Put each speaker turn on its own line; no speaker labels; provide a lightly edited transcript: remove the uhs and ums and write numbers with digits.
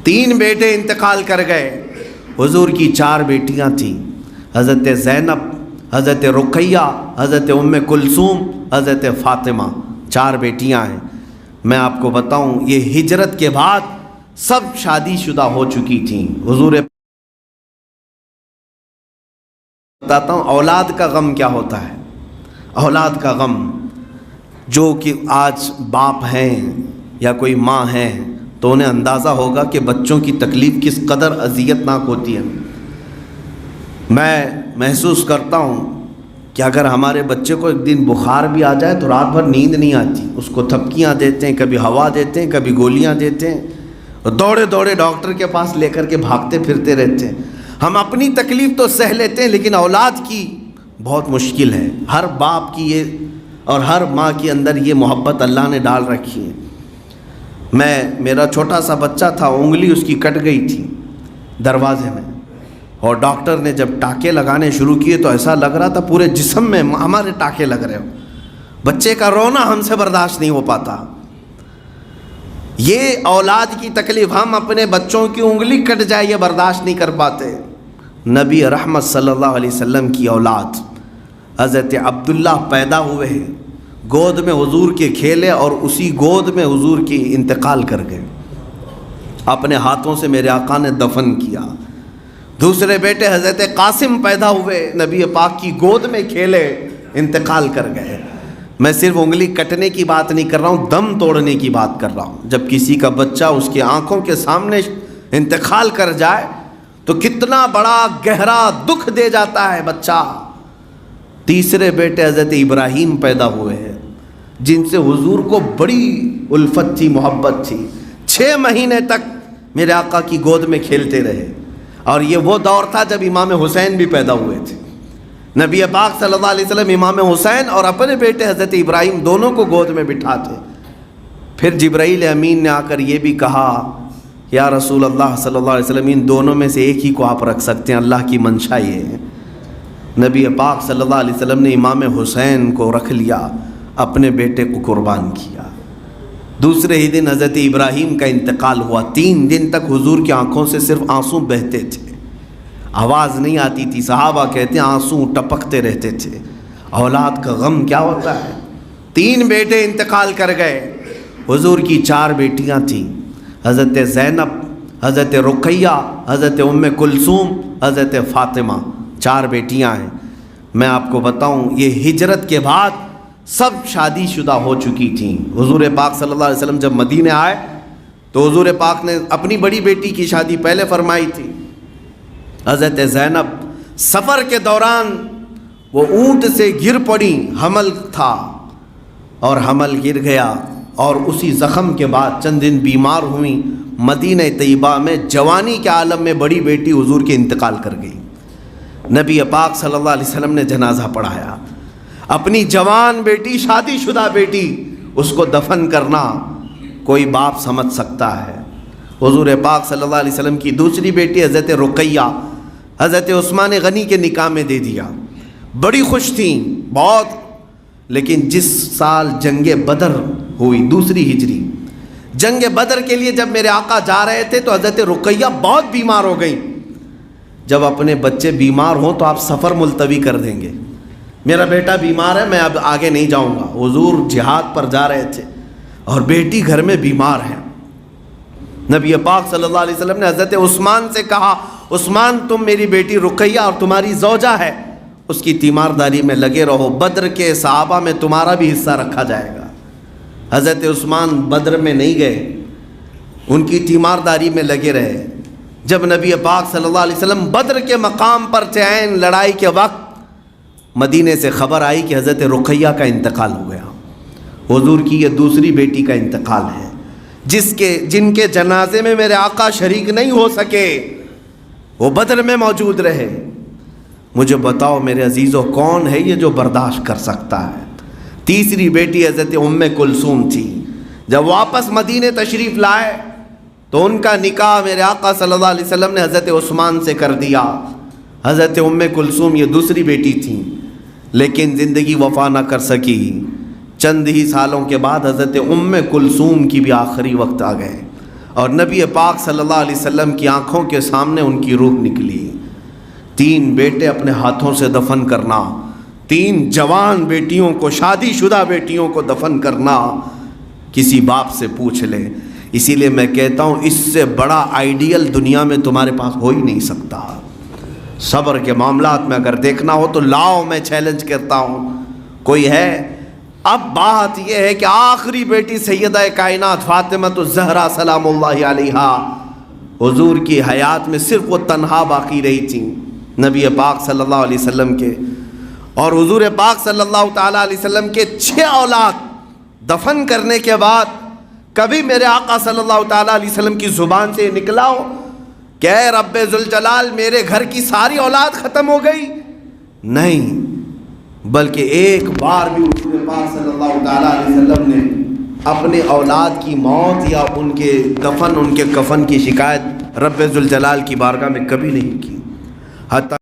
3 بیٹے انتقال کر گئے۔ حضور کی 4 بیٹیاں تھیں، حضرت زینب، حضرت رقیہ، حضرت ام کلثوم، حضرت فاطمہ، 4 بیٹیاں ہیں۔ میں آپ کو بتاؤں یہ ہجرت کے بعد سب شادی شدہ ہو چکی تھیں۔ حضور بتاتا ہوں اولاد کا غم کیا ہوتا ہے، اولاد کا غم، جو کہ آج باپ ہیں یا کوئی ماں ہیں تو انہیں اندازہ ہوگا کہ بچوں کی تکلیف کس قدر اذیت ناک ہوتی ہے۔ میں محسوس کرتا ہوں کہ اگر ہمارے بچے کو ایک دن بخار بھی آ جائے تو رات بھر نیند نہیں آتی، اس کو تھپکیاں دیتے ہیں، کبھی ہوا دیتے ہیں، کبھی گولیاں دیتے ہیں، اور دوڑے دوڑے ڈاکٹر کے پاس لے کر کے بھاگتے پھرتے رہتے ہیں۔ ہم اپنی تکلیف تو سہ لیتے ہیں لیکن اولاد کی بہت مشکل ہے۔ ہر باپ کی یہ اور ہر ماں کے اندر یہ محبت اللہ نے ڈال رکھی ہے۔ میرا چھوٹا سا بچہ تھا، انگلی اس کی کٹ گئی تھی دروازے میں، اور ڈاکٹر نے جب ٹانکے لگانے شروع کیے تو ایسا لگ رہا تھا پورے جسم میں ہمارے ٹانکے لگ رہے ہو۔ بچے کا رونا ہم سے برداشت نہیں ہو پاتا۔ یہ اولاد کی تکلیف، ہم اپنے بچوں کی انگلی کٹ جائے یہ برداشت نہیں کر پاتے۔ نبی رحمت صلی اللہ علیہ وسلم کی اولاد حضرت عبداللہ پیدا ہوئے ہیں، گود میں حضور کے کھیلے اور اسی گود میں حضور کی انتقال کر گئے، اپنے ہاتھوں سے میرے آقا نے دفن کیا۔ دوسرے بیٹے حضرت قاسم پیدا ہوئے، نبی پاک کی گود میں کھیلے، انتقال کر گئے۔ میں صرف انگلی کٹنے کی بات نہیں کر رہا ہوں، دم توڑنے کی بات کر رہا ہوں۔ جب کسی کا بچہ اس کی آنکھوں کے سامنے انتقال کر جائے تو کتنا بڑا گہرا دکھ دے جاتا ہے بچہ۔ تیسرے بیٹے حضرت ابراہیم پیدا ہوئے ہیں، جن سے حضور کو بڑی الفت تھی، محبت تھی۔ 6 مہینے تک میرے آقا کی گود میں کھیلتے رہے، اور یہ وہ دور تھا جب امام حسین بھی پیدا ہوئے تھے۔ نبی پاک صلی اللہ علیہ وسلم امام حسین اور اپنے بیٹے حضرت ابراہیم دونوں کو گود میں بٹھاتے۔ پھر جبرائیل امین نے آ کر یہ بھی کہا، یا رسول اللہ صلی اللہ علیہ وسلم ان دونوں میں سے ایک ہی کو آپ رکھ سکتے ہیں، اللہ کی منشا یہ ہے۔ نبی پاک صلی اللہ علیہ وسلم نے امام حسین کو رکھ لیا، اپنے بیٹے کو قربان کیا۔ دوسرے ہی دن حضرت ابراہیم کا انتقال ہوا۔ 3 دن تک حضور کی آنکھوں سے صرف آنسو بہتے تھے، آواز نہیں آتی تھی۔ صحابہ کہتے ہیں آنسو ٹپکتے رہتے تھے۔ اولاد کا غم کیا ہوتا ہے۔ 3 بیٹے انتقال کر گئے۔ حضور کی 4 بیٹیاں تھیں، حضرت زینب، حضرت رقیہ، حضرت ام کلثوم، حضرت فاطمہ، 4 بیٹیاں ہیں۔ میں آپ کو بتاؤں یہ ہجرت کے بعد سب شادی شدہ ہو چکی تھیں۔ حضور پاک صلی اللہ علیہ وسلم جب مدینے آئے تو حضور پاک نے اپنی بڑی بیٹی کی شادی پہلے فرمائی تھی۔ حضرت زینب سفر کے دوران وہ اونٹ سے گر پڑی، حمل تھا اور حمل گر گیا، اور اسی زخم کے بعد چند دن بیمار ہوئیں۔ مدینہ طیبہ میں جوانی کے عالم میں بڑی بیٹی حضور کے انتقال کر گئی۔ نبی پاک صلی اللہ علیہ وسلم نے جنازہ پڑھایا۔ اپنی جوان بیٹی، شادی شدہ بیٹی، اس کو دفن کرنا کوئی باپ سمجھ سکتا ہے۔ حضور پاک صلی اللہ علیہ وسلم کی دوسری بیٹی حضرت رقیہ حضرت عثمان غنی کے نکاح میں دے دیا۔ بڑی خوش تھیں بہت، لیکن جس سال جنگ بدر ہوئی، 2 ہجری، جنگ بدر کے لیے جب میرے آقا جا رہے تھے تو حضرت رقیہ بہت بیمار ہو گئیں۔ جب اپنے بچے بیمار ہوں تو آپ سفر ملتوی کر دیں گے، میرا بیٹا بیمار ہے میں اب آگے نہیں جاؤں گا۔ حضور جہاد پر جا رہے تھے اور بیٹی گھر میں بیمار ہے۔ نبی پاک صلی اللہ علیہ وسلم نے حضرت عثمان سے کہا، عثمان تم میری بیٹی رقیہ اور تمہاری زوجہ ہے، اس کی تیمارداری میں لگے رہو، بدر کے صحابہ میں تمہارا بھی حصہ رکھا جائے گا۔ حضرت عثمان بدر میں نہیں گئے، ان کی تیمارداری میں لگے رہے۔ جب نبی پاک صلی اللہ علیہ وسلم بدر کے مقام پر تھے، عین لڑائی کے وقت، مدینے سے خبر آئی کہ حضرت رقیہ کا انتقال ہو گیا۔ حضور کی یہ دوسری بیٹی کا انتقال ہے، جن کے جنازے میں میرے آقا شریک نہیں ہو سکے، وہ بدر میں موجود رہے۔ مجھے بتاؤ میرے عزیزو، کون ہے یہ جو برداشت کر سکتا ہے؟ تیسری بیٹی حضرت ام کلثوم تھی۔ جب واپس مدینے تشریف لائے تو ان کا نکاح میرے آقا صلی اللہ علیہ وسلم نے حضرت عثمان سے کر دیا۔ حضرت ام کلثوم یہ دوسری بیٹی تھیں، لیکن زندگی وفا نہ کر سکی۔ چند ہی سالوں کے بعد حضرت ام کلثوم کی بھی آخری وقت آ گئے، اور نبی پاک صلی اللہ علیہ وسلم کی آنکھوں کے سامنے ان کی روح نکلی۔ 3 بیٹے اپنے ہاتھوں سے دفن کرنا، 3 جوان بیٹیوں کو، شادی شدہ بیٹیوں کو دفن کرنا، کسی باپ سے پوچھ لے۔ اسی لیے میں کہتا ہوں اس سے بڑا آئیڈیل دنیا میں تمہارے پاس ہو ہی نہیں سکتا۔ صبر کے معاملات میں اگر دیکھنا ہو تو لاؤ، میں چیلنج کرتا ہوں، کوئی ہے؟ اب بات یہ ہے کہ آخری بیٹی سیدہ کائنات فاطمہ الزہرا سلام اللہ علیہا حضور کی حیات میں صرف وہ تنہا باقی رہی تھیں نبی پاک صلی اللہ علیہ وسلم کے، اور حضور پاک صلی اللہ تعالیٰ علیہ وسلم کے 6 اولاد دفن کرنے کے بعد کبھی میرے آقا صلی اللہ تعالیٰ علیہ وسلم کی زبان سے نکلا ہو کہ اے رب ذوالجلال میرے گھر کی ساری اولاد ختم ہو گئی؟ نہیں، بلکہ ایک بار بھی حضور پاک صلی اللہ تعالیٰ علیہ وسلم نے اپنے اولاد کی موت یا ان کے دفن، ان کے کفن کی شکایت رب ذوالجلال کی بارگاہ میں کبھی نہیں کی، حتیٰ